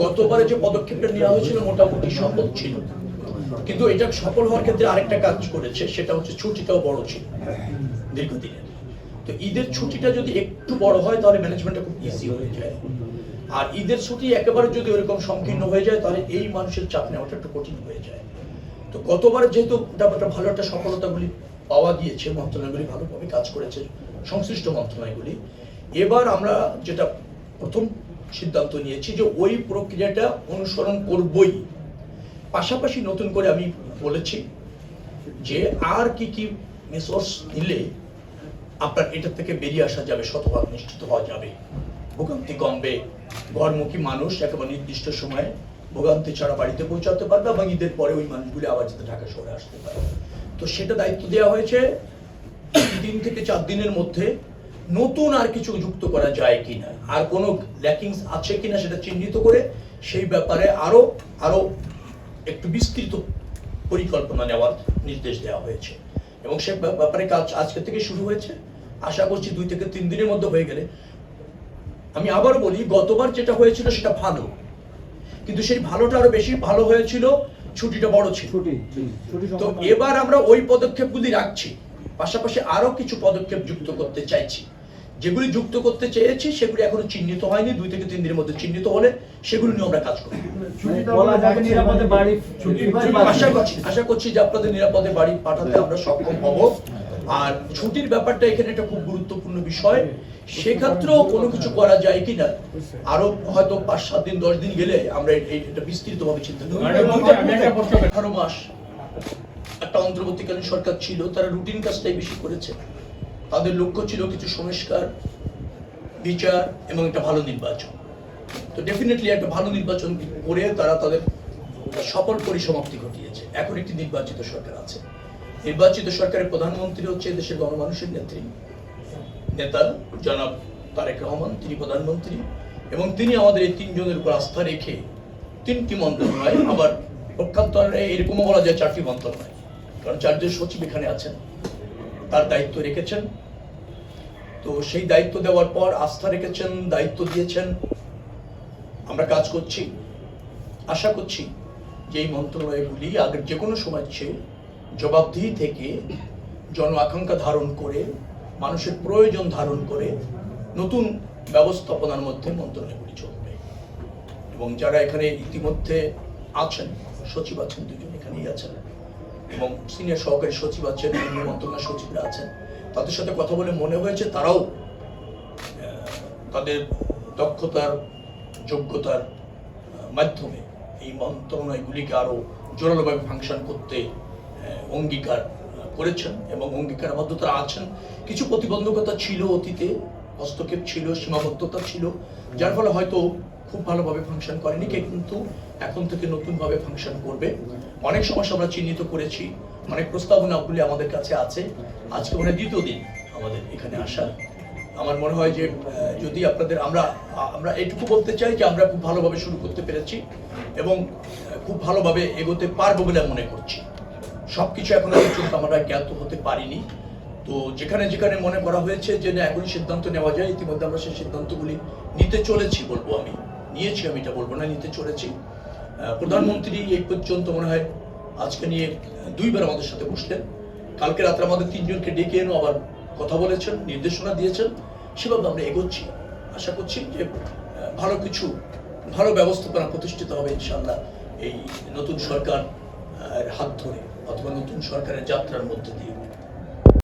গতবারে যে পদক্ষেপটা নেওয়া হয়েছিল মোটামুটি সফল ছিল, কিন্তু এটা সফল হওয়ার ক্ষেত্রে আরেকটা কাজ করেছে, সেটা হচ্ছে ছুটিটাও বড় ছিল দীর্ঘদিনের। তো ঈদের ছুটিটা যদি একটু বড় হয় তাহলে ম্যানেজমেন্টটা খুব ইজি হয়ে যায়, আর ঈদের ছুটি একেবারে যদি ওরকম সংকীর্ণ হয়ে যায় তাহলে এই মানুষের চাপ নেওয়াটা একটু কঠিন হয়ে যায়। তো গতবার যেহেতু ব্যাপারটা ভালো একটা সফলতাগুলি পাওয়া গিয়েছে, মন্ত্রণালয়গুলি ভালোভাবে কাজ করেছে, সংশ্লিষ্ট মন্ত্রণালয়গুলি, এবার আমরা যেটা প্রথম সিদ্ধান্ত নিয়েছি যে ওই প্রক্রিয়াটা অনুসরণ করবই। পাশাপাশি নতুন করে আমি বলেছি যে আর কি কি মেসর্স নিলে আপনার এটা থেকে বেরিয়ে আসা যাবে, শতভাগ নিশ্চিত হওয়া যাবে, ভোগান্তি কমবে, ঘরমুখী মানুষ একেবারে নির্দিষ্ট সময়ে ভোগান্তি ছাড়া বাড়িতে পৌঁছাতে পারবে এবং ঈদের পরে ওই মানুষগুলি আবার যাতে ঢাকা শহরে আসতে পারে। তো সেটা দায়িত্ব দেওয়া হয়েছে 3 থেকে 4 দিনের মধ্যে নতুন আর কিছু যুক্ত করা যায় কিনা, আর কোনো ল্যাকিংস আছে কিনা সেটা চিহ্নিত করে সেই ব্যাপারে আরো একটু বিস্তৃত পরিকল্পনা নেওয়ার নির্দেশ দেওয়া হয়েছে এবং সে ব্যাপারে কাজ আজকে থেকে শুরু হয়েছে। আশা করছি 2 থেকে 3 দিনের মধ্যে হয়ে গেলে, আমি আবার বলি গতবার যেটা হয়েছিল সেটা ভালো, কিন্তু সেই ভালোটা আরো বেশি ভালো হয়েছিল, ছুটিটা বড় ছিল। তো এবার আমরা ওই পদক্ষেপগুলি রাখছি, পাশাপাশি আরো কিছু পদক্ষেপ যুক্ত করতে চাইছি। যেগুলি যুক্ত করতে চেয়েছি সেগুলি এখনো চিহ্নিত হয়নি, 2 থেকে 3 দিনের মধ্যে চিহ্নিত হলে সেগুলি নিয়ে আমরা কাজ করব। আশা করছি যে আপনাদের নিরাপদে বাড়ি পাঠাতে আমরা সক্ষম হব। আর ছুটির ব্যাপারটা এখানে একটা খুব গুরুত্বপূর্ণ বিষয়, সেক্ষেত্রেও কোনো কিছু করা যায় কিনা আরো হয়তো 5-7 দিন 10 দিন গেলে আমরা এটা বিস্তৃত ভাবে চিন্তা করব। 18 মাস একটা অন্তর্বর্তীকালীন সরকার ছিল, তারা রুটিন কাজটাই বেশি করেছে। তাদের লক্ষ্য ছিল কিছু সংস্কার, বিচার এবং একটা ভালো নির্বাচন। তো ডেফিনেটলি একটা ভালো নির্বাচন করে তারা তাদের সফল পরিসমাপ্তি ঘটিয়েছে। এখন একটি নির্বাচিত সরকার আছে। নির্বাচিত সরকারের প্রধানমন্ত্রী হচ্ছে দেশের গণমানুষের নেতা জনাব তারেক রহমান, তিনি প্রধানমন্ত্রী, এবং তিনি আমাদের এই 3 জনের উপর আস্থা রেখে 3টি মন্ত্রণালয়, আবার পক্ষান্তরে এরকমও বলা যায় 4টি মন্ত্রণালয়, কারণ 4 জন সচিব এখানে আছেন, তার দায়িত্ব রেখেছেন। তো সেই দায়িত্ব দেওয়ার পর আস্থা রেখেছেন, দায়িত্ব দিয়েছেন, আমরা কাজ করছি। আশা করছি যে এই মন্ত্রণালয়গুলি আগের যে কোনো সময় চেয়ে জবাবদিহি থেকে জন আকাঙ্ক্ষা ধারণ করে, মানুষের প্রয়োজন ধারণ করে নতুন ব্যবস্থাপনার মধ্যে মন্ত্রণালয়গুলি চলবে। এবং যারা এখানে ইতিমধ্যে আছেন, সচিব আছেন 2 জন এখানেই আছেন, এবং সিনিয়র সহকারী সচিব আছেন, অন্য মন্ত্রণালয় সচিবরা আছেন, তাদের সাথে কথা বলে মনে হয়েছে তারাও তাদের দক্ষতার, যোগ্যতার মাধ্যমে এই মন্ত্রণালয়গুলিকে আরো জোরালোভাবে ফাংশন করতে অঙ্গীকার করেছেন এবং অঙ্গীকারের মধ্যে তারা আছেন। কিছু প্রতিবন্ধকতা ছিল, অতীতে হস্তক্ষেপ ছিল, সীমাবদ্ধতা ছিল, যার ফলে হয়তো খুব ভালোভাবে ফাংশন করেনি, কিন্তু এখন থেকে নতুনভাবে ফাংশন করবে। অনেক সমস্যা আমরা চিহ্নিত করেছি, অনেক প্রস্তাবনাগুলি আমাদের কাছে আছে। আজকে মানে 2য় দিন আমাদের এখানে আসা। আমার মনে হয় যে যদি আপনাদের আমরা এটুকু বলতে চাই যে আমরা খুব ভালোভাবে শুরু করতে পেরেছি এবং খুব ভালোভাবে এগোতে পারবো বলে মনে করছি। সবকিছু এখনো পর্যন্ত আমরা জ্ঞাত হতে পারিনি। তো যেখানে যেখানে মনে করা হয়েছে যে না এখনই সিদ্ধান্ত নেওয়া যায়, ইতিমধ্যে আমরা সেই সিদ্ধান্তগুলি নিতে চলেছি, বলবো আমি নিয়েছি, আমি এটা বলবো না, নিতে চলেছি। প্রধানমন্ত্রী এই পর্যন্ত মনে হয় আজকে নিয়ে 2 বার আমাদের সাথে বসলেন। কালকে রাত্রে আমাদের 3 জনকে ডেকে এনে আবার কথা বলেছেন, নির্দেশনা দিয়েছেন, সেভাবে আমরা এগোচ্ছি। আশা করছি যে ভালো ব্যবস্থাপনা প্রতিষ্ঠিত হবে ইনশাআল্লাহ এই নতুন সরকার হাত ধরে, অথবা নতুন সরকারের যাত্রার মধ্যে দিয়ে।